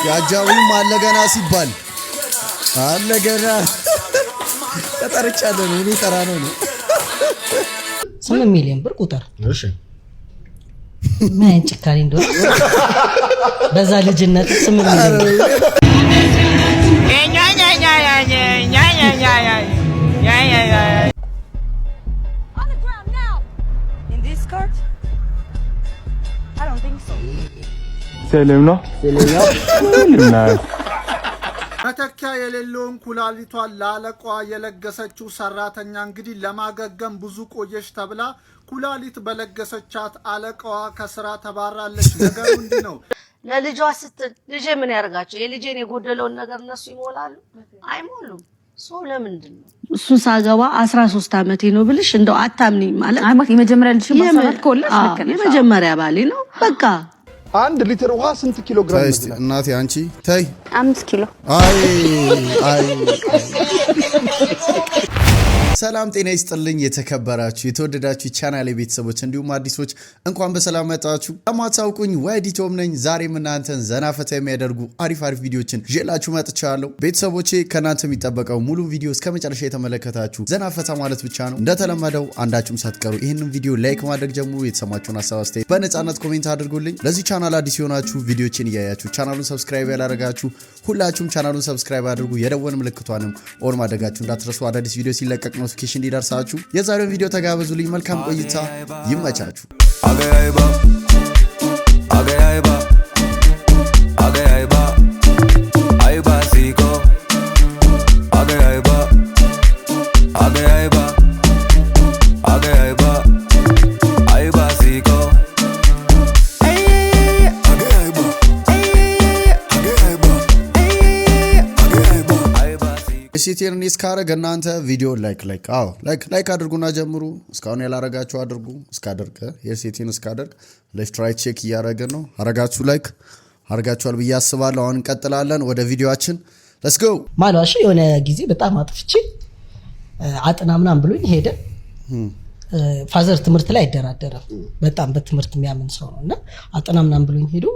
ያጃዊም አለገና ሲባል አለገና ተጠርቻለሁ እኔ ተራ ነው 8 ሚሊዮን ብር ቁጥር እሺ ምን ጭካኔ እንደሆነ በዛ ልጅነት 8 ሚሊዮን ሰላም ነው መተኪያ የሌለውን ኩላሊቷን ላለቋ የለገሰችው ሰራተኛ እንግዲህ ለማገገም ብዙ ቆየሽ ተብላ ኩላሊት በለገሰቻት አለቃዋ ከስራ ተባራለች። ነገሩ እንዲህ ነው። ለልጇ ስትል ልጄ ምን ያርጋቸው? የልጄን የጎደለውን ነገር እነሱ ይሞላሉ አይሞሉም። ሶ ለምንድን ነው እሱ ሳገባ 13 አመቴ ነው ብልሽ እንደው አታምኚኝ ማለት አይማት የመጀመሪያ ልጅ ማሰራት ኮለሽ መከለሽ የመጀመሪያ ባሌ ነው በቃ 1 ሊትር ውሃ ስንት ኪሎ ግራም ነው? እናቴ አንቺ ታይ 5 ኪሎ አይ ሰላም ጤና ይስጥልኝ የተከበራችሁ የተወደዳችሁ ቻናሌ ቤተሰቦች እንዲሁም አዲሶች እንኳን በሰላም መጣችሁ። ለማታውቁኝ ወዲቶም ነኝ። ዛሬም እናንተን ዘናፈታ የሚያደርጉ አሪፍ ቪዲዮችን ይዤላችሁ መጥቻለሁ። ቤተሰቦቼ ከናንተ የሚጠበቀው ሙሉ ቪዲዮ እስከመጨረሻ የተመለከታችሁ ዘናፈታ ማለት ብቻ ነው። እንደተለመደው አንዳችሁም ሳትቀሩ ይሄንን ቪዲዮ ላይክ ማድረግ ጀምሩ። የተሰማችሁን ሐሳብ አስተያየት በነጻነት ኮሜንት አድርጉልኝ። ለዚህ ቻናል አዲስ የሆናችሁ ቪዲዮችን እያያችሁ ቻናሉን ሰብስክራይብ ያላደረጋችሁ ሁላችሁም ቻናሉን ሰብስክራይብ አድርጉ። የደወል ምልክቷንም ኦን ማድረጋችሁ እንዳትረሱ። አዳዲስ ቪዲዮ ሲለቀቅ ኖቲፊኬሽን እንዲደርሳችሁ። የዛሬውን ቪዲዮ ተጋበዙልኝ። መልካም ቆይታ ይመቻችሁ። ሲቲን እስካረገ እናንተ ቪዲዮ ላይክ አድርጉና ጀምሩ። እስካሁን ያላረጋችሁ አድርጉ። እስካደርገ የሲቲን እስካደርግ ሌፍት ራይት ቼክ እያረገ ነው። አረጋችሁ ላይክ አርጋችኋል ብዬ አስባለሁ። አሁን እንቀጥላለን ወደ ቪዲዮአችን። ሌትስ ጎ። ማለዋሽ የሆነ ጊዜ በጣም አጥፍቼ አጥና ምናምን ብሎኝ ሄደ። ፋዘር ትምህርት ላይ አይደራደረም። በጣም በትምህርት የሚያምን ሰው ነውና አጥና ምናምን ብሎኝ ሄዶ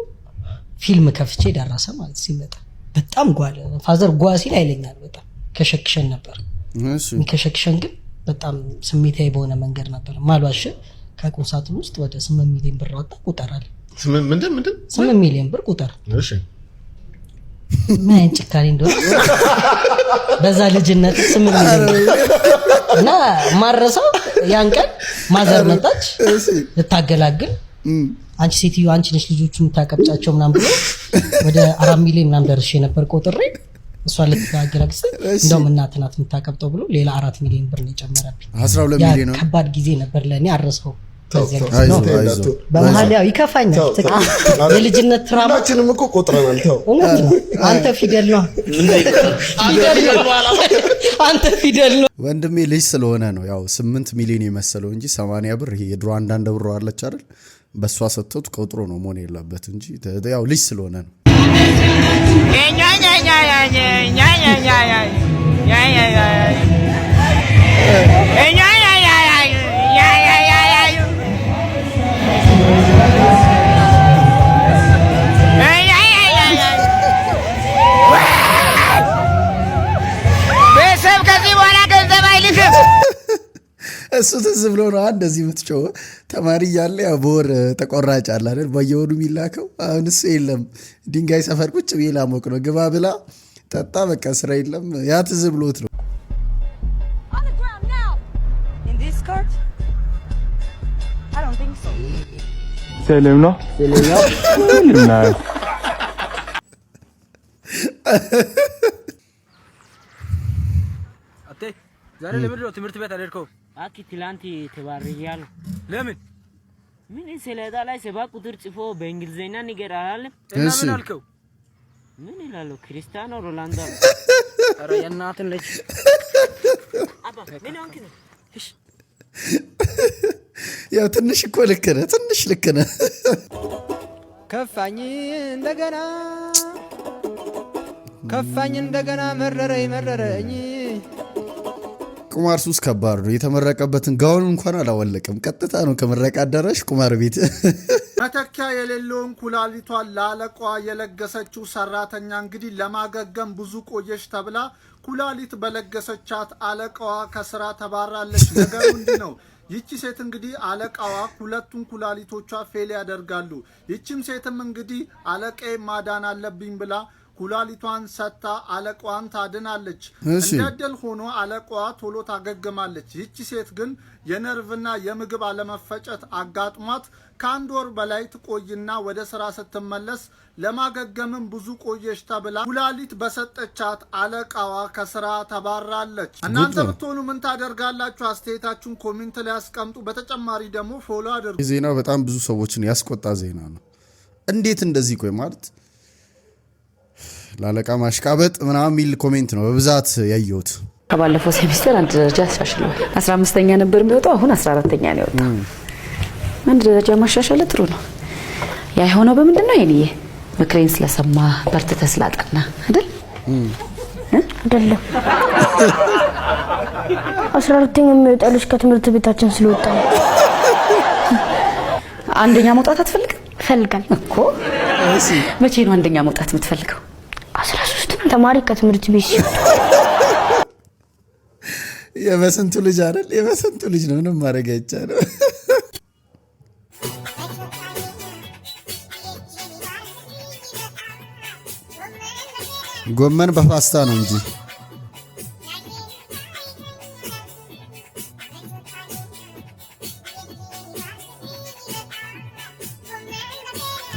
ፊልም ከፍቼ ደረሰ ማለት ሲመጣ በጣም ጓለ ፋዘር ጓሲል አይለኛል በጣም ከሸክሸን ነበር። እሺ ከሸክሸን ግን በጣም ስሜታዊ በሆነ መንገድ ነበር። ማሏሽ ከቁም ሳጥን ውስጥ ወደ 8 ሚሊዮን ብር ወጣ ቁጠራል። ምንድን 8 ሚሊዮን ብር ቁጠር። እሺ ምን ጭካኔ እንደሆነ በዛ ልጅነት 8 ሚሊዮን እና ማረሳው ያን ቀን ማዘር መጣች ልታገላግል። አንቺ ሴትዮ አንቺ ነሽ ልጆቹን ታቀብጫቸው ምናምን ብሎ ወደ 4 ሚሊዮን ምናምን ደርሼ ነበር ቆጥሬ እሷ ለተጋገረክስ እንደውም እናት ናት የምታቀብጠው ብሎ ሌላ 4 ሚሊዮን ብር ነው የጨመረብኝ። 12 ሚሊዮን ነው። ከባድ ጊዜ ነበር ለኔ አረሰው። በመሐላው ይከፋኛል። የልጅነት ትራማችንም እኮ ቆጥረናል። ተው አንተ ፊደል ነው አንተ ፊደል ነው። ወንድሜ ልጅ ስለሆነ ነው ያው 8 ሚሊዮን የመሰለው እንጂ 80 ብር ይሄ የድሮ አንዳንድ ብር አለች አይደል? በሷ ሰጥቶት ቆጥሮ ነው መሆን የለበት እንጂ ያው ልጅ ስለሆነ ነው። እሱ ትዝ ብሎ ነው እንደዚህ የምትጮህ ተማሪ እያለ ያው በወር ተቆራጭ አለ አይደል? በየወሩ የሚላከው አሁን እሱ የለም። ድንጋይ ሰፈር ቁጭ ብዬ ላሞቅ ነው ግባ ብላ ጠጣ በቃ ስራ የለም። ያ ትዝ ብሎት ነው። ሰላም ነው ዛሬ ለምን ነው ትምህርት ቤት አልሄድከው? አኪ ትላንት ተባረያለሁ። ለምን? ምን ሰሌዳ ላይ 7 ቁጥር ጽፎ በእንግሊዘኛ ነገር አላለም? እና ምን አልከው? ምን ይላል? ክርስቲያኖ ሮናልዶ። ኧረ የእናትን ልጅ አባ ምን አንክ ነው? እሺ ያው ትንሽ እኮ ልክ ነህ፣ ትንሽ ልክ ነህ። ከፋኝ እንደገና መረረኝ ቁማር ሱስ ከባድ ነው። የተመረቀበትን ጋውን እንኳን አላወለቀም። ቀጥታ ነው ከምረቃ አዳራሽ ቁማር ቤት። መተኪያ የሌለውን ኩላሊቷን ለአለቃዋ የለገሰችው ሰራተኛ እንግዲህ ለማገገም ብዙ ቆየሽ ተብላ ኩላሊት በለገሰቻት አለቃዋ ከስራ ተባራለች። ነገሩ እንዲህ ነው። ይቺ ሴት እንግዲህ አለቃዋ ሁለቱን ኩላሊቶቿ ፌል ያደርጋሉ። ይቺም ሴትም እንግዲህ አለቃዬ ማዳን አለብኝ ብላ ኩላሊቷን ሰጥታ አለቃዋን ታድናለች። እንደደል ሆኖ አለቃዋ ቶሎ ታገግማለች። ይቺ ሴት ግን የነርቭና የምግብ አለመፈጨት አጋጥሟት ከአንድ ወር በላይ ትቆይና ወደ ስራ ስትመለስ ለማገገምም ብዙ ቆየሽ ተብላ ኩላሊት በሰጠቻት አለቃዋ ከስራ ተባራለች። እናንተ ብትሆኑ ምን ታደርጋላችሁ? አስተያየታችሁን ኮሜንት ላይ አስቀምጡ። በተጨማሪ ደግሞ ፎሎ አድርጉ። ዜና በጣም ብዙ ሰዎችን ያስቆጣ ዜና ነው። እንዴት እንደዚህ ቆይ ማለት ላለቃ ማሽቃበጥ ምናምን የሚል ኮሜንት ነው በብዛት ያየሁት። ከባለፈው ሴሚስተር አንድ ደረጃ ተሻሽሏል። 15ኛ ነበር የሚወጣው አሁን 14ኛ ነው የወጣው። አንድ ደረጃ ማሻሻል ጥሩ ነው። ያ የሆነው በምንድነው? የኔ ምክሬን ስለሰማ በርትተህ ስላጠና አይደል? አይደለም 14ኛ የሚወጣልሽ ከትምህርት ቤታችን ስለወጣ ነው። አንደኛ መውጣት አትፈልግም? ፈልጋል እኮ። መቼ ነው አንደኛ መውጣት የምትፈልገው? 13 ተማሪ ከትምህርት ቤት ሲወጣ የበሰንቱ ልጅ አይደል? የበሰንቱ ልጅ ነው። ምንም ማድረግ አይቻልም። ጎመን በፓስታ ነው እንጂ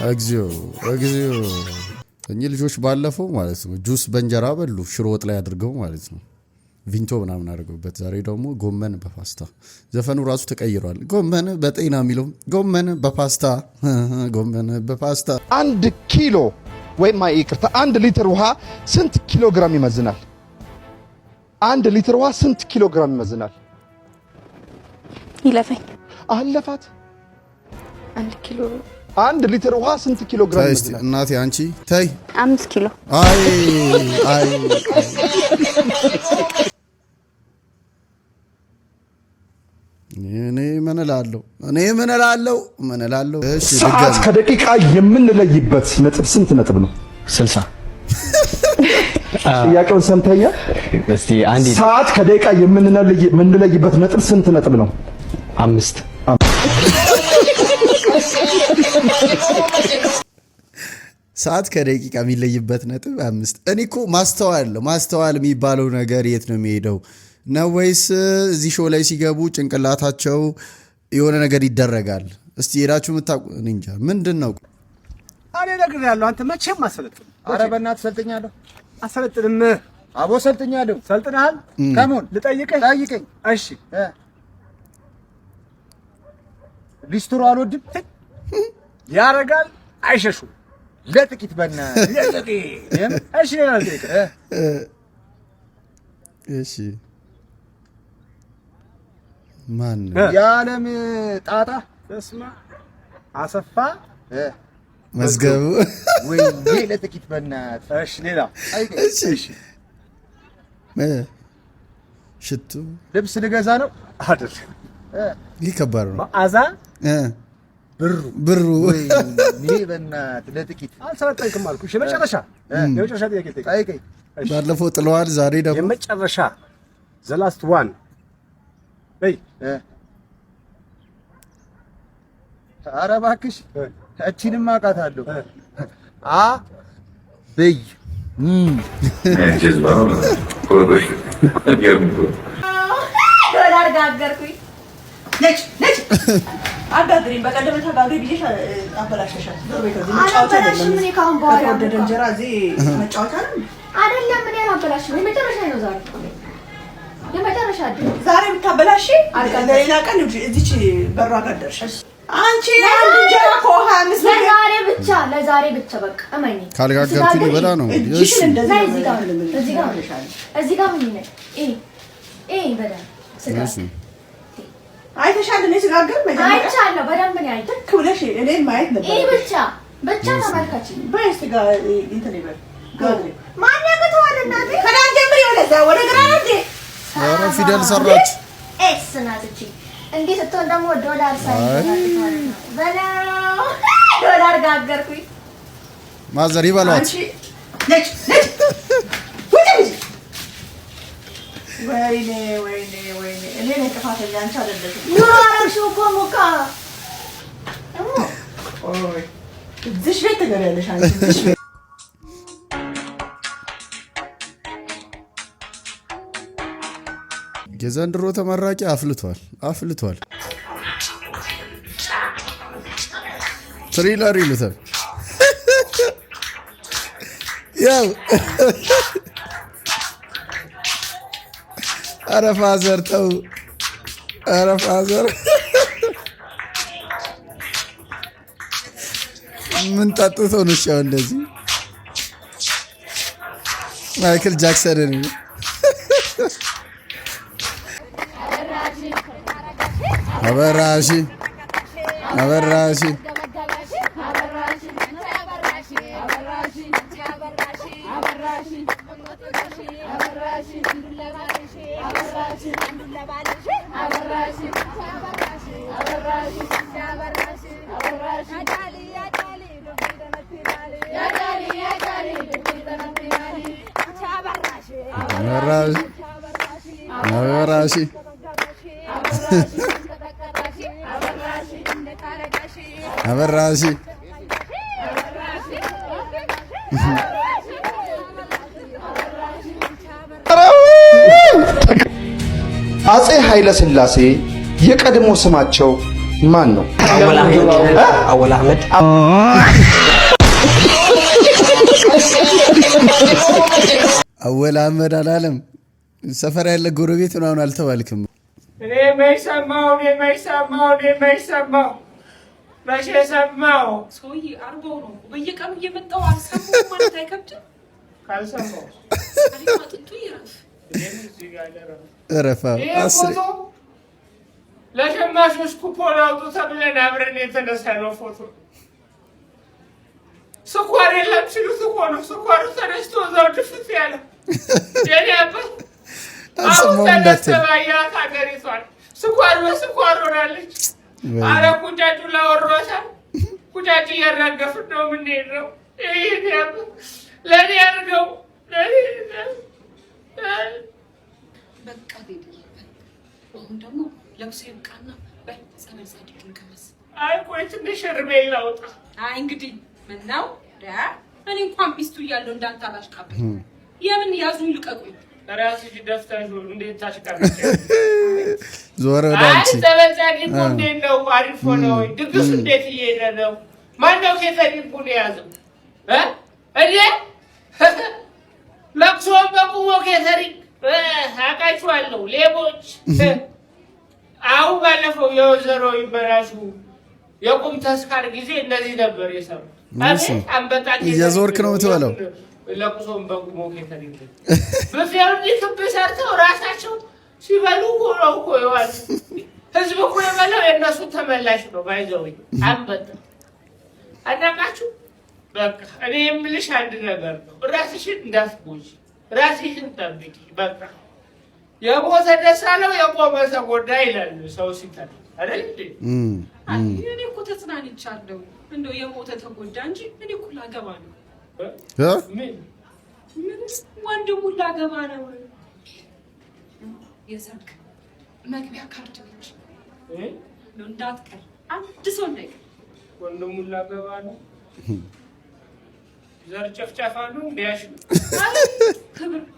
እግዚኦ እግዚኦ። እኚህ ልጆች ባለፈው ማለት ነው ጁስ በእንጀራ በሉ፣ ሽሮ ወጥ ላይ አድርገው ማለት ነው ቪንቶ ምናምን አድርገውበት። ዛሬ ደግሞ ጎመን በፓስታ። ዘፈኑ ራሱ ተቀይሯል። ጎመን በጤና የሚለው ጎመን በፓስታ ጎመን በፓስታ። 1 ኪሎ ወይም ይቅርታ 1 ሊትር ውሃ ስንት ኪሎ ግራም ይመዝናል? 1 ሊትር ውሃ ስንት ኪሎ ግራም ይመዝናል? ይለፈኝ አለፋት። 1 ኪሎ 1 ሊትር ውሃ ስንት ኪሎ ግራም ይመዝናል? እናቴ አንቺ ተይ 5 ኪሎ። አይ አይ እኔ ምን እላለሁ? እሺ ሰዓት ከደቂቃ የምንለይበት ነጥብ ስንት ነጥብ ነው? 60። ጥያቄውን ሰምተኛል? እስቲ አንዴ ሰዓት ከደቂቃ የምንለይበት ነጥብ ስንት ነጥብ ነው? 5። ሰዓት ከደቂቃ የሚለይበት ነጥብ 5። እኔ እኮ ማስተዋል የሚባለው ነገር የት ነው የሚሄደው ነው? ወይስ እዚህ ሾው ላይ ሲገቡ ጭንቅላታቸው የሆነ ነገር ይደረጋል? እስቲ ሄዳችሁ የምታውቁ እንጃ ምንድን ነው? እኔ እነግርሃለሁ፣ አንተ መቼም አሰለጥንም። ኧረ በእናትህ ሰልጥኛለሁ። አሰለጥንም። አቦ ሰልጥኛለሁ። ሰልጥናል? ከሞን ልጠይቀኝ? ጠይቀኝ። እሺ ሊስትሮ አልወድም ያረጋል አይሸሹም ለጥቂት በእናትህ ለጥቂት። እሺ ሌላ ልጠይቅህ። እሺ ማን የዓለም ጣጣ በስማ አሰፋ መዝገቡ ወይ ለጥቂት በእናትህ። እሺ ሌላ እሺ ሽቱ ልብስ ልገዛ ነው አይደል? ይህ ከባድ ነው። መዓዛ ብሩ ወይ በእናትህ ለጥቂት አልሰለጠንክም አልኩ። እሺ የመጨረሻ ጥያቄ ጠይቀኝ። ባለፈው ጥለዋል፣ ዛሬ ደግሞ የመጨረሻ the last one በይ። ኧረ እባክሽ እቺንም አውቃታለሁ። በይ ዶላር ጋገርኩኝ። ነጭ አጋግሪኝ። በቀደም ተጋግሪ ብዬሽ አበላሸሻል። ከተወደደ እንጀራ እዚህ መጫወቻ ነው አይደለም። ምን ያላበላሽም የመጨረሻ ነው ዛሬ የመጨረሻ አይደል? ዛሬ ብታበላሽ ሌላ ቀን እዚች በሯ ጋር ደርሻል። አንቺ አንድ እንጀራ እኮ 25 ለዛሬ ብቻ በቃ እመኚ። ካልጋገርኩኝ በላ ነው። እሺ እዚህ ጋር ምን ይነ በዳ ስጋ አይተሻል? እኔ ስጋገር መጀመሪያ አይቻለሁ። በደንብ ነው ያየሁት። ክብለሽ እኔን ማየት ነበር። ብቻ ተመልካች በስቲ ጋር እንትን ይበል ጋግሪ ማን ያቀተዋል? እናቴ ከዳን ጀምሪ ወደዛ ወደ ግራ እንዴ ኧረ ፊደል ሰራች። ኤስ ናት እቺ። እንዴት ስትሆን ደግሞ ዶላር ሳይሆን በላው ዶላር ጋገርኩኝ ማዘር ይበሏት አንቺ ነጭ ወይኔ እኔ ነኝ ጥፋተኛ አንቺ አይደለሽም ኑሮ አረግሽው እኮ ሞቃ ኦይ እዚህ ቤት ትገቢያለሽ አንቺ እዚህ ቤት የዘንድሮ ተመራቂ አፍልቷል ትሪለር ይሉታል ያው ኧረ ፋዘር ተው ኧረ ፋዘር ምን ጠጥቶ ነው ሻው እንደዚህ ማይክል ጃክሰን ነው አበራሺ አበራሺ አፄ ኃይለ ሥላሴ የቀድሞ ስማቸው ማን ነው? አወል አህመድ አወል አህመድ አላለም። ሰፈር ያለ ጎረቤት ምናምን አልተባልክም። እኔ የማይሰማው መቼ ሰማው? ሰውዬ አርጎው ነው በየቀኑ እየመጣው አልሰማው ማለት አይከብድም። ካልሰማው አጥንቱ ይረፍ እረፋ አስሬ ለሸማቾች ኩፖን አውጡ ተብለን አብረን የተነሳነው ፎቶ ስኳር የለም ሲሉት እኮ ነው ስኳሩ ተነስቶ እዛው ድፍት ያለ የኔ አባት አሁን ተነስተባያት ሀገሪቷን ስኳር በስኳር ሆናለች። አረ ቁጫጩ ላወሮታል ቁጫጩ እያራገፍን ነው የምንሄድ ነው። ይሄ ለእኔ አድርገው በቃ ቤት አሁን ደግሞ ለብሶ ይብቃና በጸበል ጻድቅን ከመስ አይ ቆይ ትንሽ እርሜ ላውጣ። አይ እንግዲህ ምን ነው እኔ እንኳን ሚስቱ እያለሁ እንዳንተ አላሽቃብኝ። የምን ያዙኝ ልቀቁኝ። ራስሽ ደፍተሽ እንዴት ታሽቃብኝ? ዞር ወደ አንቺ ጸበል ጻድቅ እንዴት ነው? አሪፍ ነው ወይ? ድግስ እንዴት እየሄደ ነው? ማነው ኬተሪንጉን የያዘው? እኔ ለቅሶን በቁሞ ኬተሪንግ አውቃችኋለሁ ሌቦች። አሁን ባለፈው የወይዘሮ ይመራሹ የቁም ተስካር ጊዜ እንደዚህ ነበር የሰሩት። እየዞርክ ነው የምትበለው። ለቅሶን በቁሞ ኬተሪንግ በፊያውን ክብ ሰርተው ራሳቸው ሲበሉ ነው እኮ ይዋል። ህዝብ እኮ የበላው የእነሱ ተመላሽ ነው። ባይዘውኝ አንበጣ አዳቃችሁ። በቃ እኔ የምልሽ አንድ ነገር ነው። ራስሽን እንዳትጎጂ፣ ራስሽን ጠብቂ። በቃ የሞተ ደስ አለው የቆመ ተጎዳ ይላል ሰው ሲተል አይደል እንዴ? እኔ እኮ ተጽናንቻለሁ። እንደው የሞተ ተጎዳ እንጂ እኔ እኮ ላገባ ነው። ምን ወንድሙ ላገባ ነው። የሰርግ መግቢያ ካርድ ነች እንዳትቀር አንድ ሰው እንዳይቀር። ወንድሙ ላገባ ነው። ዘር ጨፍጫፋ ነው እንዲያሽ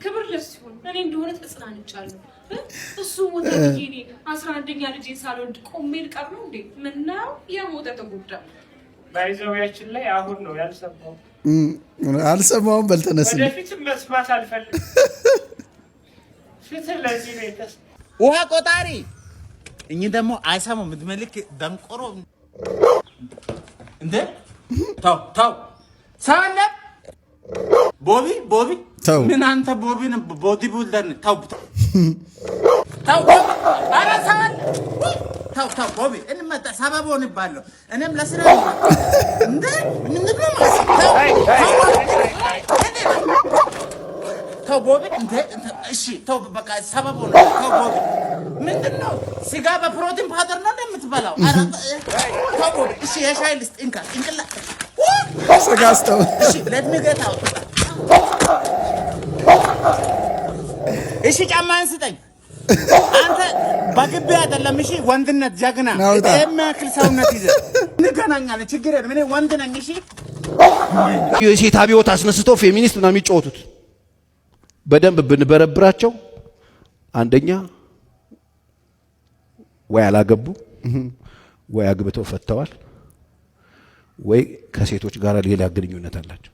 ክብር ለሱ ይሁን። እኔ እንደሆነ ተጽናንቻለሁ። እሱ ሞተ ብዬ እኔ 11ኛ ልጄን ሳልወልድ ቆሜ ልቀር ነው እንዴ? ምነው የሞተ ተጎዳ። ባይዘውያችን ላይ አሁን ነው ያልሰማው። አልሰማውም። በልተነስ ወደፊትም መስማት አልፈልግም። ፍትህ ለዚህ ቤተስ ውሃ ቆጣሪ እኚህ ደግሞ አይሰማም። ምትመልክ ደንቆሮ እንደ ታው ሳለ ቦቢ ምን አንተ ቦቢን ቦዲ ቢልደር ታው አረ ሳለ ታው ቦቢ እንመጣ ሰበቦን ይባለው እኔም ለስራ እንደ ምን ነው ተው ቦቢ እንደ እሺ ተው በቃ ሰበብ ነው ተው ቦቢ ምንድነው ስጋ በፕሮቲን ፓውደር ነው እንደምትበላው ተው ቦቢ እሺ የሻይ ልስጥ እንካ እንቅላ ስጋስተው እሺ let me get out እሺ ጫማን ስጠኝ አንተ በግቢ አይደለም እሺ ወንድነት ጀግና የማክል ሰውነት ይዘህ እንገናኛለን ችግር የለም እኔ ወንድ ነኝ እሺ የሴት አብዮት አስነስተው ፌሚኒስት ነው የሚጮቱት በደንብ ብንበረብራቸው አንደኛ ወይ አላገቡ ወይ አግብተው ፈተዋል ወይ ከሴቶች ጋር ሌላ ግንኙነት አላቸው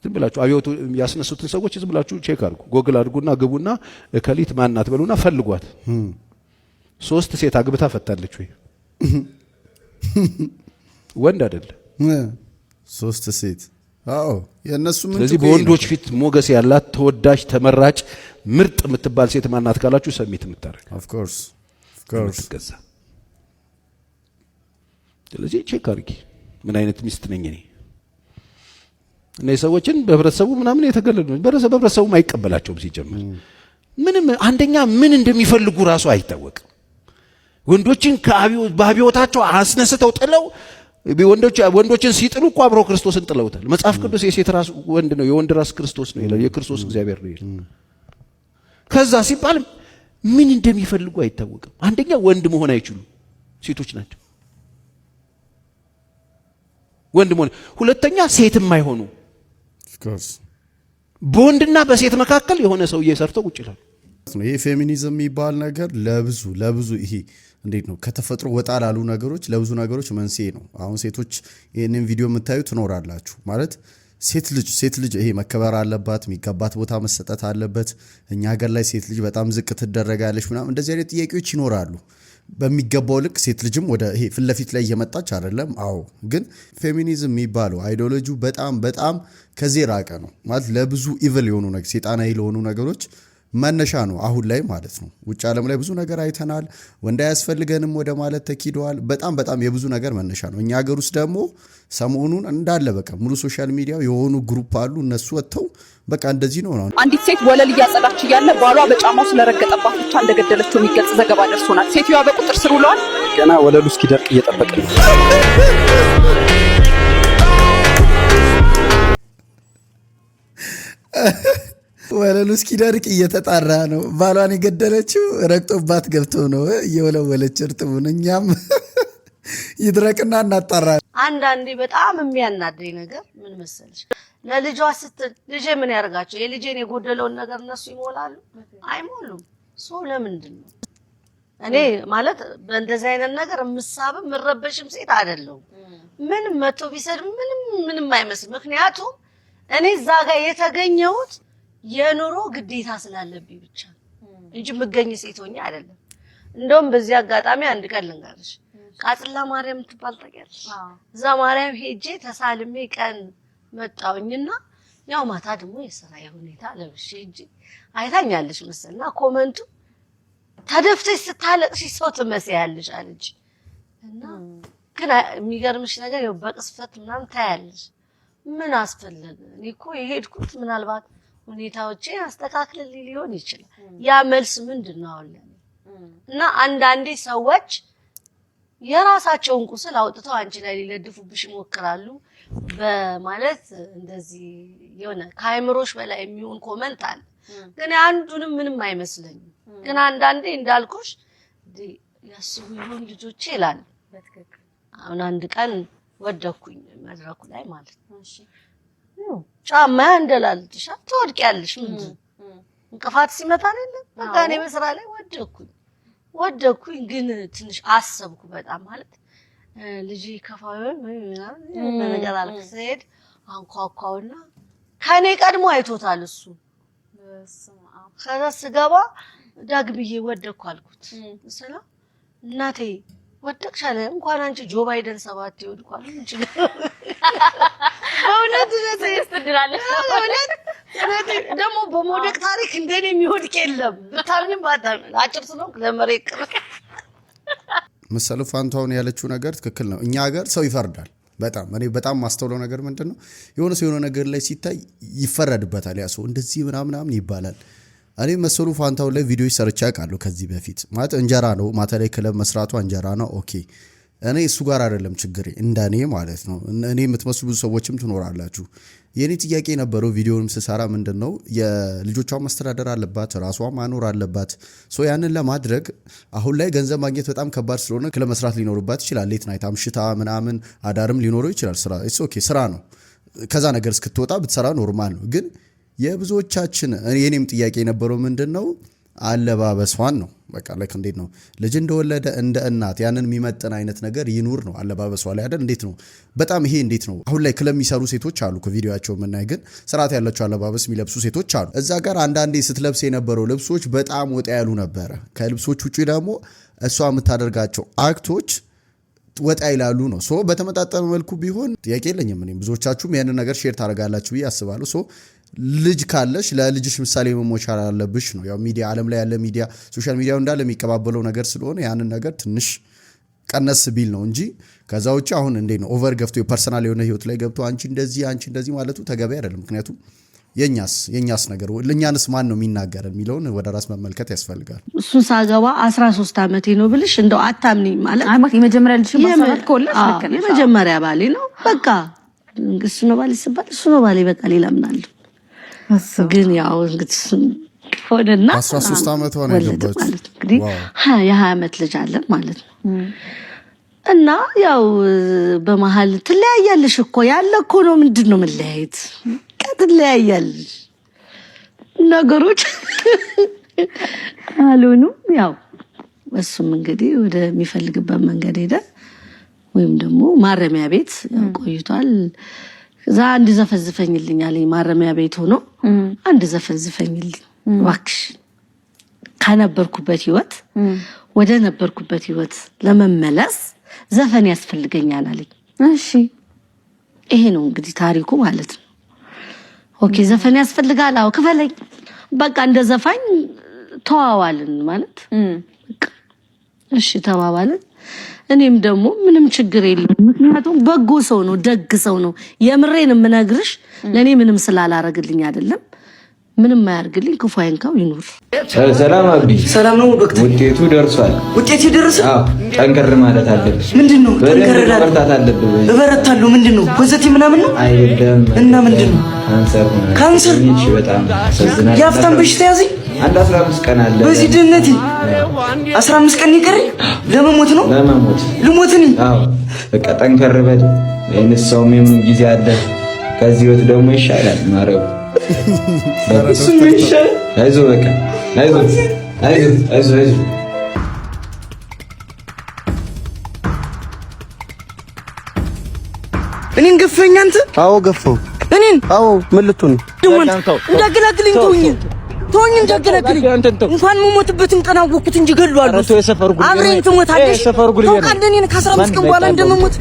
ዝም ብላችሁ አብዮቱ ያስነሱትን ሰዎች ዝም ብላችሁ ቼክ አድርጉ ጎግል አድርጉና ግቡና እከሊት ማናት በሉና ፈልጓት 3 ሴት አግብታ ፈታለች ወይ ወንድ አይደለም 3 ሴት አዎ የነሱ ምን ስለዚህ በወንዶች ፊት ሞገስ ያላት ተወዳጅ ተመራጭ ምርጥ የምትባል ሴት ማናት ካላችሁ ሰሚት የምታረግ of course ገዛ ስለዚህ ቼክ አድርጊ ምን አይነት ሚስት ነኝ እኔ እነዚህ ሰዎችን በህብረተሰቡ ምናምን የተገለሉ በህብረተሰቡ አይቀበላቸውም ሲጀምር ምንም አንደኛ ምን እንደሚፈልጉ ራሱ አይታወቅም ወንዶችን በአብዮታቸው አስነስተው ጥለው ወንዶችን ሲጥሉ እኮ አብሮ ክርስቶስን ጥለውታል መጽሐፍ ቅዱስ የሴት ራስ ወንድ ነው የወንድ ራስ ክርስቶስ ነው ይላል የክርስቶስ እግዚአብሔር ነው ይላል ከዛ ሲባል ምን እንደሚፈልጉ አይታወቅም አንደኛ ወንድ መሆን አይችሉም ሴቶች ናቸው ወንድ መሆን ሁለተኛ ሴትም አይሆኑ of course በወንድና በሴት መካከል የሆነ ሰው እየሰርተው ቁጭ ይላል ይሄ ፌሚኒዝም የሚባል ነገር ለብዙ ይሄ እንዴት ነው ከተፈጥሮ ወጣ ላሉ ነገሮች ለብዙ ነገሮች መንስኤ ነው አሁን ሴቶች ይሄንን ቪዲዮ የምታዩ ትኖራላችሁ ማለት ሴት ልጅ ይሄ መከበር አለባት የሚገባት ቦታ መሰጠት አለበት እኛ ሀገር ላይ ሴት ልጅ በጣም ዝቅ ትደረጋለች ምናምን እንደዚህ አይነት ጥያቄዎች ይኖራሉ በሚገባው ልክ ሴት ልጅም ወደ ይሄ ፍለፊት ላይ እየመጣች አይደለም አዎ ግን ፌሚኒዝም የሚባለው አይዲዮሎጂው በጣም ከዚህ ራቀ ነው ማለት ለብዙ ኢቭል የሆኑ ነገር ሴጣናዊ ለሆኑ ነገሮች መነሻ ነው አሁን ላይ ማለት ነው ውጭ ዓለም ላይ ብዙ ነገር አይተናል ወንድ አያስፈልገንም ወደ ማለት ተኪደዋል በጣም የብዙ ነገር መነሻ ነው እኛ ሀገር ውስጥ ደግሞ ሰሞኑን እንዳለ በቃ ሙሉ ሶሻል ሚዲያው የሆኑ ግሩፕ አሉ እነሱ ወጥተው በቃ እንደዚህ ነው አንዲት ሴት ወለል እያጸዳች እያለ ባሏ በጫማው ስለረገጠባት ብቻ እንደገደለችው የሚገልጽ ዘገባ ደርሶናል ሴትዮዋ በቁጥር ስር ውለዋል ገና ወለሉ እስኪደርቅ እየጠበቅን ነው ወለሉ እስኪደርቅ እየተጣራ ነው ባሏን የገደለችው ረግጦባት ገብቶ ነው እየወለወለች እርጥቡን እኛም ይድረቅና እናጣራ አንዳንዴ በጣም የሚያናደኝ ነገር ምን መሰለሽ ለልጇ ስትል ልጄ ምን ያርጋቸው የልጄን የጎደለውን ነገር እነሱ ይሞላሉ አይሞሉም ሶ ለምንድን ነው እኔ ማለት በእንደዚህ አይነት ነገር ምሳብም ምረበሽም ሴት አይደለም ምንም መቶ ቢሰድ ምንም አይመስል ምክንያቱም እኔ እዛ ጋር የተገኘሁት የኑሮ ግዴታ ስላለብኝ ብቻ እንጂ ምገኝ ሴት ሆኜ አይደለም እንደውም በዚህ አጋጣሚ አንድ ቀን ልንገርሽ ቃጥላ ማርያም ትባል ታውቂያለሽ እዛ ማርያም ሄጄ ተሳልሜ ቀን መጣውኝና ያው ማታ ደግሞ የሥራ ሁኔታ ለብሼ ሄጄ አይታኛለሽ መሰልና ኮሜንቱ ተደፍተሽ ስታለቅሽ ሰው ትመስያለሽ አለች እና ግን የሚገርምሽ ነገር ያው በቅስፈት ምናምን ታያለሽ ምን አስፈልግ እኔ እኮ የሄድኩት ምናልባት ሁኔታዎችን አስተካክልልኝ ሊሆን ይችላል ያ መልስ ምንድነው አለ እና አንዳንዴ ሰዎች የራሳቸውን ቁስል አውጥተው አንቺ ላይ ሊለድፉብሽ ይሞክራሉ በማለት እንደዚህ የሆነ ካይምሮሽ በላይ የሚሆን ኮሜንት አለ ግን አንዱንም ምንም አይመስለኝም ግን አንዳንዴ እንዳልኩሽ ያስቡ ይሆን ልጆቼ ይላል በትክክል አሁን አንድ ቀን ወደኩኝ መድረኩ ላይ ማለት ነው እሺ ጫማ እንደላልጥሽ ትወድቂያለሽ ምንድን እንቅፋት ሲመታ አይደል በቃ እኔ በስራ ላይ ወደኩኝ ግን ትንሽ አሰብኩ በጣም ማለት ልጅ ከፋው ምናምን ነገር አልከሰድ አንኳኳውና ከኔ ቀድሞ አይቶታል እሱ ከዛ ስገባ ዳግብዬ ወደኩ አልኩት ሰላም እናቴ ወደቅሻለ እንኳን አንቺ ጆ ባይደን 7 ይወድቋል እንጂ በእውነት ተስተድራለሽ ደግሞ በሞደቅ ታሪክ እንደኔ የሚወድቅ የለም ብታምኝም ባታም አጭር ስለሆንክ ለመሬት ቅርብ መሰሉ ፋንታውን ያለችው ነገር ትክክል ነው እኛ ሀገር ሰው ይፈርዳል በጣም እኔ በጣም ማስተውለው ነገር ምንድነው የሆነ ነገር ላይ ሲታይ ይፈረድበታል ያ ሰው እንደዚህ ምናምን ይባላል እኔ መሰሉ ፋንታው ላይ ቪዲዮ ሰርቻ ቃለሁ ከዚህ በፊት ማለት እንጀራ ነው ማታ ላይ ክለብ መስራቱ እንጀራ ነው ኦኬ እኔ እሱ ጋር አይደለም ችግሬ እንደኔ ማለት ነው እኔ የምትመስሉ ብዙ ሰዎችም ትኖራላችሁ የኔ ጥያቄ ነበረው ቪዲዮንም ስሰራ ምንድነው የልጆቿን ማስተዳደር አለባት ራሷ ማኖር አለባት ሶ ያንን ለማድረግ አሁን ላይ ገንዘብ ማግኘት በጣም ከባድ ስለሆነ ክለብ መስራት ሊኖርባት ይችላል ሌት ናይት አምሽታ ምናምን አዳርም ሊኖረው ይችላል ስራ ኢትስ ኦኬ ስራ ነው ከዛ ነገር እስክትወጣ ብትሰራ ኖርማል ነው ግን የብዙዎቻችን የኔም ጥያቄ የነበረው ምንድነው አለባበሷን ነው በቃ like እንዴት ነው ልጅ እንደወለደ እንደ እናት ያንን የሚመጥን አይነት ነገር ይኑር ነው አለባበሷ ላይ አይደል እንዴት ነው በጣም ይሄ እንዴት ነው አሁን ላይ ክለብ የሚሰሩ ሴቶች አሉ ከቪዲዮአቸው ምናይ ግን ስርዓት ያላቸው አለባበስ የሚለብሱ ሴቶች አሉ እዛ ጋር አንዳንዴ ስትለብስ የነበረው ልብሶች በጣም ወጣ ያሉ ነበር ከልብሶች ውጪ ደግሞ እሷ የምታደርጋቸው አክቶች ወጣ ይላሉ ነው ሶ በተመጣጣነ መልኩ ቢሆን ጥያቄ የለኝም እኔ ብዙዎቻችሁም ያንን ነገር ሼር ታደርጋላችሁ ያስባሉ ሶ ልጅ ካለሽ ለልጅሽ ምሳሌ መሞቻል አለብሽ ነው ያው ሚዲያ ዓለም ላይ ያለ ሚዲያ ሶሻል ሚዲያው እንዳለ የሚቀባበለው ነገር ስለሆነ ያንን ነገር ትንሽ ቀነስ ቢል ነው እንጂ ከዛ ውጪ አሁን እንዴ ነው ኦቨር ገፍቶ የፐርሰናል የሆነ ህይወት ላይ ገብቶ አንቺ እንደዚህ ማለቱ ተገቢ አይደለም ምክንያቱም የኛስ ነገር ለኛንስ ማን ነው የሚናገረን የሚለውን ወደ ራስ መመልከት ያስፈልጋል እሱን ሳገባ 13 ዓመቴ ነው ብልሽ እንደው አታምኒ ማለት አይማት የመጀመሪያ ልጅ ማሰራት ኮለሽ ለከነሽ የመጀመሪያ ባሌ ነው በቃ እሱ ነው ባሌ ሲባል እሱ ነው ባሌ በቃ ሌላ ምን አለ ግን ያው እንግዲህ ሆነና 13 ዓመት ሆነ የገባች እንግዲህ የ20 ዓመት ልጅ አለን ማለት ነው እና ያው በመሃል ትለያያለሽ እኮ ያለ እኮ ነው ምንድነው መለያየት ትለያያለሽ ነገሮች አሉኑ ያው እሱም እንግዲህ ወደ የሚፈልግበት መንገድ ሄደ ወይም ደግሞ ማረሚያ ቤት ቆይቷል ዛ አንድ ዘፈዝፈኝልኝ አለኝ ማረሚያ ቤት ሆኖ አንድ ዘፈዝፈኝልኝ ዋክሽ ካነበርኩበት ህይወት ወደ ነበርኩበት ህይወት ለመመለስ ዘፈን ያስፈልገኛል አለኝ እሺ ይሄ ነው እንግዲህ ታሪኩ ማለት ነው ኦኬ ዘፈን ያስፈልጋል አው ክፈለኝ በቃ እንደ ዘፋኝ ተዋዋልን ማለት እሺ ተባባልን እኔም ደግሞ ምንም ችግር የለም ምክንያቱም በጎ ሰው ነው ደግ ሰው ነው የምሬን ምነግርሽ ለኔ ምንም ስላላረግልኝ አይደለም ምንም ማያርግልኝ ክፉ አይንካው ይኑር ሰላም አብዲ ሰላም ነው ዶክተር ውጤቱ ደርሷል ውጤቱ ደርሷል አዎ ጠንከር ማለት አለብሽ ምንድነው ጠንከር ማለት እበረታለሁ ምንድነው ፖዚቲቭ ምናምን ነው አይደለም እና ምንድነው ካንሰር እሺ በጣም ሰዝናለሁ ያፍታም በሽታ ያዘኝ አንድ 15 ቀን አለ በዚህ ድነቴ 15 ቀን ይቀር ለመሞት ነው ለመሞት ልሞትኒ አዎ በቃ ጠንከር በል ለነሳው ምን ጊዜ አለ ከዚህ ወጥ ደግሞ ይሻላል ማረው እሱ ይሻል አይዞህ በቃ አይዞህ እኔን ገፈኝ አንተ አዎ ገፈው እኔን አዎ መልቱን እንዳገላግልኝ ተወኝ እንዳገላግልኝ እንኳን መሞትበትን ቀን አወኩት እንጂ ገሏለሁ አብሬን ትሞታለሽ ተውቃለህ እኔን ከ15 ቀን በኋላ እንደምሞት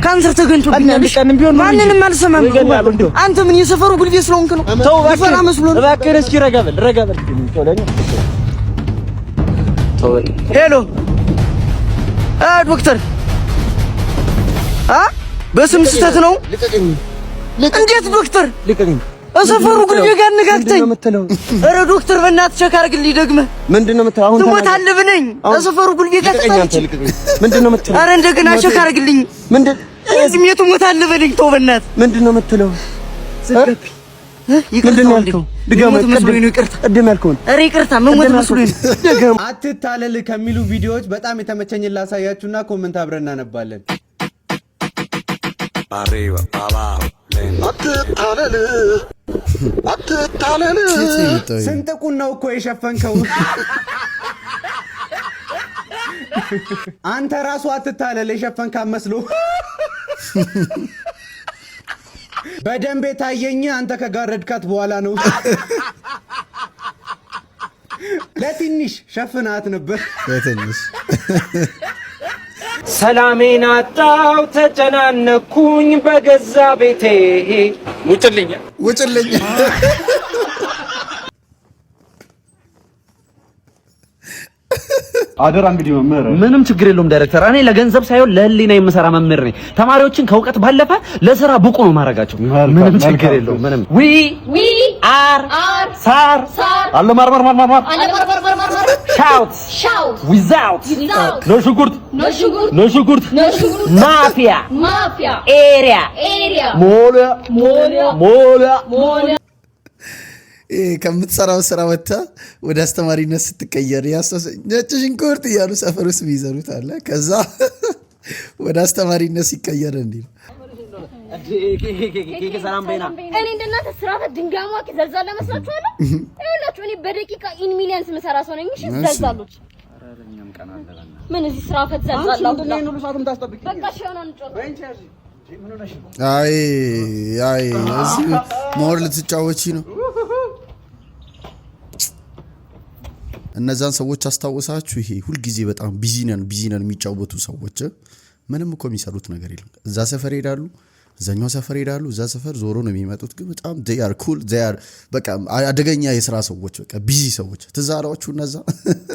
ካንሰር ተገኝቶብኛል ማንንም አልሰማም አንተ ምን የሰፈሩ ጉልቤ ስለሆንክ ነው ይፈራ መስሎ እባክህ እስኪ ረጋ በል ሄሎ ዶክተር በስም ስተት ነው እንዴት ዶክተር ልቀቀኝ ሰፈሩ ጉልቤ ጋር ንጋግተኝ ኧረ ዶክተር በእናትህ ቸክ አድርግልኝ ደግመህ ምንድነው የምትለው አሁን ትሞታለህ ብነኝ ሰፈሩ ጉልቤ ጋር ተጣልቼ ምንድነው የምትለው ኧረ እንደገና ቸክ አድርግልኝ ምንድነው ትሞታለህ በለኝ ተው በእናትህ ምንድነው የምትለው ዘጋቢ ምንድነው ያልከው ድጋሚ ቀደም ያልከው ኧረ ይቅርታ ምን ሞት መስሎኝ ነው አትታለል ከሚሉ ቪዲዮዎች በጣም የተመቸኝ ላሳያችሁና ኮሜንት አብረን እናነባለን arriba abajo አትታለል ስንጥቁን ነው እኮ የሸፈንከው አንተ ራሱ አትታለል የሸፈንካ መስሎ በደንብ የታየኝ አንተ ከጋረድካት በኋላ ነው ለትንሽ ሸፍናት ነበር ለትንሽ ሰላሜን አጣው ተጨናነኩኝ በገዛ ቤቴ ውጭልኝ አደራ እንግዲህ መምህር። ምንም ችግር የለውም ዳይሬክተር። እኔ ለገንዘብ ሳይሆን ለህሊና የምሰራ መምህር ነኝ። ተማሪዎችን ከእውቀት ባለፈ ለስራ ብቁ ነው ማረጋቸው። ምንም ችግር የለውም። ምንም ዊ አር ሳር አለ ማርማር ሻውት ዊዛውት ኖ ሽንኩርት ማፊያ ኤሪያ ሞላ ከምትሰራው ስራ ወጥታ ወደ አስተማሪነት ስትቀየር ነጭ ሽንኩርት እያሉ ሰፈር ውስጥ የሚዘሩት አለ። ከዛ ወደ አስተማሪነት ሲቀየር እንዲህ ነው። እኔ እንደናንተ ስራተ ድንጋይ ማቂ ዘልዛለ መስላችኋል? ይኸውላችሁ እኔ በደቂቃ ኢን ሚሊየንስ መሰራ ሰው ነኝ። እሺ ዘልዛሎች ምን እዚህ ስራፈት ዘልዛላው በቃ ሸና እንጨርስ። አይ እዚህ ሞር ልትጫወቺ ነው። እነዛን ሰዎች አስታውሳችሁ? ይሄ ሁልጊዜ በጣም ቢዚ ነን የሚጫወቱ ሰዎች ምንም እኮ የሚሰሩት ነገር የለም። እዛ ሰፈር ሄዳሉ፣ እዛኛው ሰፈር ሄዳሉ፣ እዛ ሰፈር ዞሮ ነው የሚመጡት። ግን በጣም they are cool በቃ አደገኛ የስራ ሰዎች፣ በቃ ቢዚ ሰዎች ትዛራዎቹ እነዛ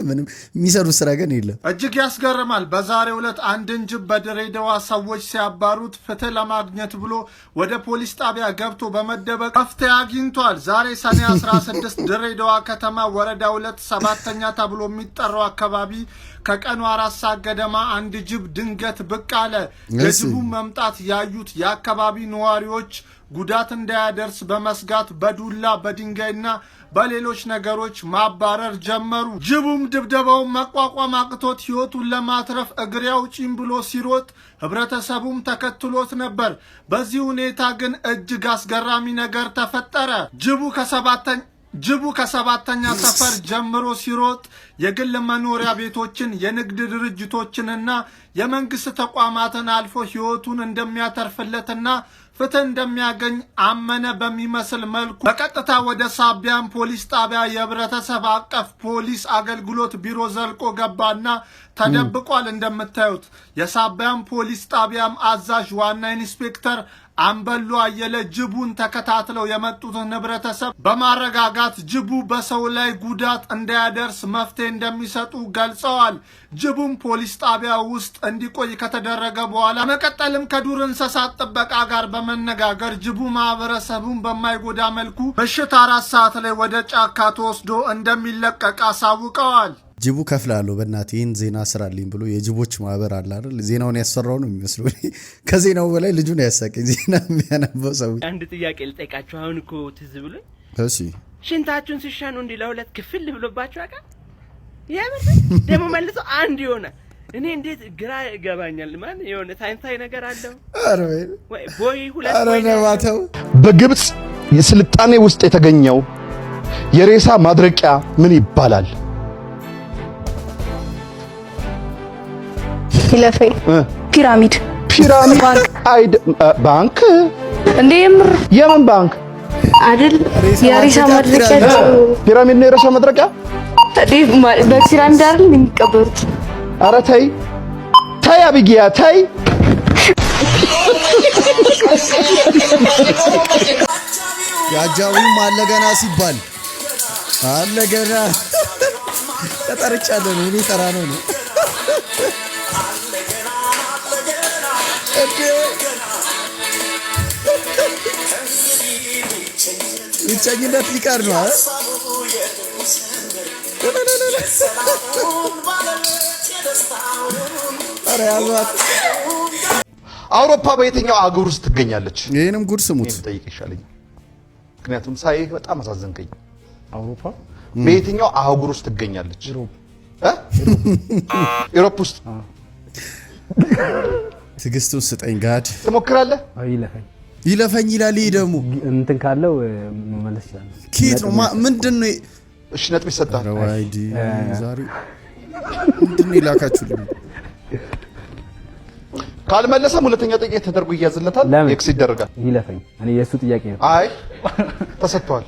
ምንም የሚሰሩት ስራ ግን የለም። እጅግ ያስገርማል። በዛሬው ዕለት አንድን ጅብ በድሬዳዋ ሰዎች ሲያባሩት ፍትህ ለማግኘት ብሎ ወደ ፖሊስ ጣቢያ ገብቶ በመደበቅ መፍትሄ አግኝቷል። ዛሬ ሰኔ 16 ድሬዳዋ ከተማ ወረዳ 2 7ኛ ተብሎ የሚጠራው አካባቢ ከቀኑ 4 ሰዓት ገደማ አንድ ጅብ ድንገት ብቅ አለ። የጅቡ መምጣት ያዩት የአካባቢ ነዋሪዎች ጉዳት እንዳያደርስ በመስጋት በዱላ በድንጋይና በሌሎች ነገሮች ማባረር ጀመሩ። ጅቡም ድብደባውን መቋቋም አቅቶት ሕይወቱን ለማትረፍ እግሬ አውጪኝ ብሎ ሲሮጥ ህብረተሰቡም ተከትሎት ነበር። በዚህ ሁኔታ ግን እጅግ አስገራሚ ነገር ተፈጠረ። ጅቡ ከሰባተኛ ሰፈር ጀምሮ ሲሮጥ የግል መኖሪያ ቤቶችን፣ የንግድ ድርጅቶችንና የመንግስት ተቋማትን አልፎ ሕይወቱን እንደሚያተርፍለትና ፍትህ እንደሚያገኝ አመነ በሚመስል መልኩ በቀጥታ ወደ ሳቢያን ፖሊስ ጣቢያ የህብረተሰብ አቀፍ ፖሊስ አገልግሎት ቢሮ ዘልቆ ገባና ተደብቋል። እንደምታዩት የሳቢያን ፖሊስ ጣቢያም አዛዥ ዋና ኢንስፔክተር አንበሉ አየለ ጅቡን ተከታትለው የመጡትን ህብረተሰብ በማረጋጋት ጅቡ በሰው ላይ ጉዳት እንዳያደርስ መፍትሄ እንደሚሰጡ ገልጸዋል። ጅቡም ፖሊስ ጣቢያ ውስጥ እንዲቆይ ከተደረገ በኋላ መቀጠልም ከዱር እንስሳት ጥበቃ ጋር በመነጋገር ጅቡ ማህበረሰቡን በማይጎዳ መልኩ ምሽት 4 ሰዓት ላይ ወደ ጫካ ተወስዶ እንደሚለቀቅ አሳውቀዋል። ጅቡ ከፍላለሁ በእናትህ ይህን ዜና ስራልኝ ብሎ የጅቦች ማህበር አለ አይደል? ዜናውን ያሰራው ነው የሚመስለው። ከዜናው በላይ ልጁን ያሳቀኝ ዜና የሚያነበው ሰው። አንድ ጥያቄ ልጠይቃችሁ። አሁን እኮ ትዝ ብሎኝ፣ እሺ ሽንታችሁን ሲሻኑ እንዲህ ለሁለት ክፍል ብሎባችሁ አቃ የምር ደግሞ መልሶ አንድ ይሆናል። እኔ እንዴት ግራ ይገባኛል። ማን የሆነ ሳይንሳዊ ነገር አለው? አረ ወይ ቦይ ሁለት ወይ ነባተው። በግብጽ የስልጣኔ ውስጥ የተገኘው የሬሳ ማድረቂያ ምን ይባላል? ይለፈኝ ፒራሚድ ባንክ እንዴ? የምን ባንክ አይደል? የሬሳ ማድረቂያ ፒራሚድ ነው። የሬሳ ማድረቂያ በፒራሚድ አይደል የሚቀበሩት? ኧረ ተይ አቢጊያ ተይ። ያጃዊም አለገና ሲባል አለገና ተጠርቻለሁ ነው። እኔ ተራ ነው ነው ብቸኝነት ሊቀር ነው። አረ ያዟት። አውሮፓ በየትኛው አህጉር ውስጥ ትገኛለች? ይሄንም ጉድ ስሙት። ጠይቅ ይሻለኝ፣ ምክንያቱም ሳይህ በጣም አሳዘንከኝ። አውሮፓ በየትኛው አህጉር ውስጥ ትገኛለች? ኢሮፕ ውስጥ። ትዕግስቱን ስጠኝ ጋድ። ትሞክራለህ? ይለፈኝ ይላል። ይሄ ደግሞ እንትን ካለው መመለስ ይችላል። ኬት ነው ምንድን ነው? እሺ ነጥብ ይሰጣል። ረዋይዲ ዛሬ ምንድን ነው ይላካችሁልኝ? ካልመለሰም ሁለተኛ ጥያቄ ተደርጎ ይያዝለታል። ኤክስ ይደረጋል። ይለፈኝ። እኔ የሱ ጥያቄ ነው። አይ ተሰጥቷል።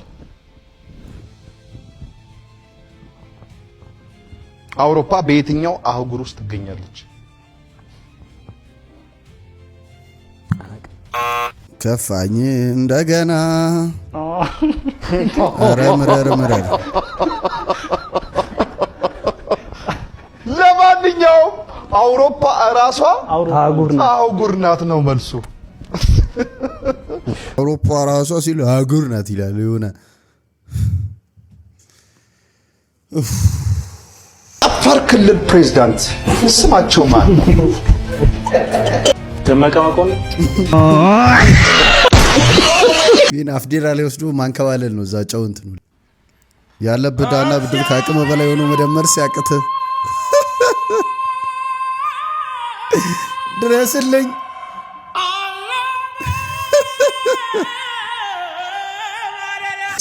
አውሮፓ በየትኛው አህጉር ውስጥ ትገኛለች? ከፋኝ እንደገና ኧረ ምረር አውሮፓ ራሷ አህጉር ናት ነው መልሱ። አውሮፓ ራሷ ሲሉ አህጉር ናት ይላል የሆነ አፋር ክልል ፕሬዝዳንት ስማቸው ማን? ደመቀ መኮንን። ይሄን አፍዴራ ላይ ወስዶ ማንከባለል ነው። እዛ ጨው እንትን ያለበት ዳና ብድር ከአቅም በላይ ሆኖ መደመር ሲያቅት ድረስልኝ።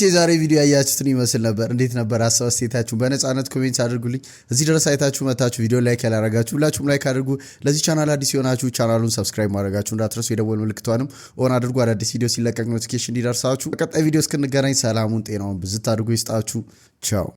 የዛሬ ቪዲዮ ያያችሁትን ይመስል ነበር። እንዴት ነበር? ሀሳብ አስተያየታችሁን በነፃነት ኮሜንት አድርጉልኝ። እዚህ ድረስ አይታችሁ መታችሁ ቪዲዮ ላይክ ያላረጋችሁ ሁላችሁም ላይክ አድርጉ። ለዚህ ቻናል አዲስ የሆናችሁ ቻናሉን ሰብስክራይብ ማድረጋችሁ እንዳትረሱ። የደወል ምልክቷንም ኦን አድርጉ። አዳዲስ ቪዲዮ ሲለቀቅ ኖቲፊኬሽን እንዲደርሳችሁ። በቀጣይ ቪዲዮ እስክንገናኝ ሰላሙን ጤናውን ብዝት አድርጎ ይስጣችሁ። ቻው